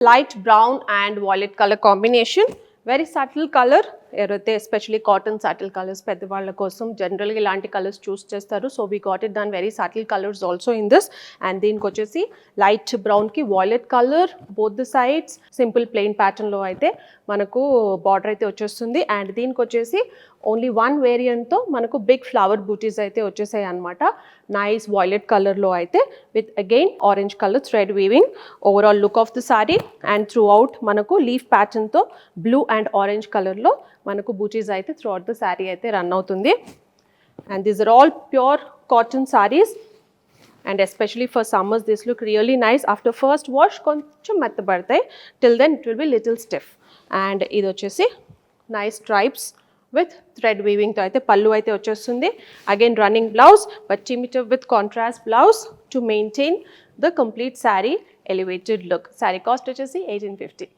light brown and violet color combination, very subtle color. ఎవరైతే especially cotton subtle colours పెద్దవాళ్ళ కోసం జనరల్గా ఇలాంటి కలర్స్ చూస్ చేస్తారు. So we got it done very subtle colours also in this. And దీనికి వచ్చేసి light బ్రౌన్కి violet colour both the sides, simple plain ప్యాటర్న్లో అయితే మనకు బార్డర్ అయితే వచ్చేస్తుంది. అండ్ దీనికి వచ్చేసి ఓన్లీ వన్ వేరియంట్తో మనకు బిగ్ ఫ్లవర్ బూటీస్ అయితే వచ్చేసాయి అనమాట. నైస్ వాయిలెట్ కలర్లో అయితే with again orange colour thread weaving. Overall look of the sorry and through out మనకు లీఫ్ ప్యాటర్న్తో బ్లూ అండ్ ఆరెంజ్ కలర్లో మనకు బూటీస్ అయితే త్రూ అవుట్ ద శారీ అయితే రన్ అవుతుంది. And these are all pure cotton saris and especially for summers this look really nice. After first wash కొంచెం మెత్తబడతాయి, till then it will be little stiff. And ఇది వచ్చేసి nice stripes with thread వీవింగ్తో అయితే పళ్ళు అయితే వచ్చేస్తుంది. అగైన్ రన్నింగ్ బ్లౌజ్ బట్ చిమిటర్ with contrast blouse to maintain the complete sari elevated look. Sari cost వచ్చేసి 1850.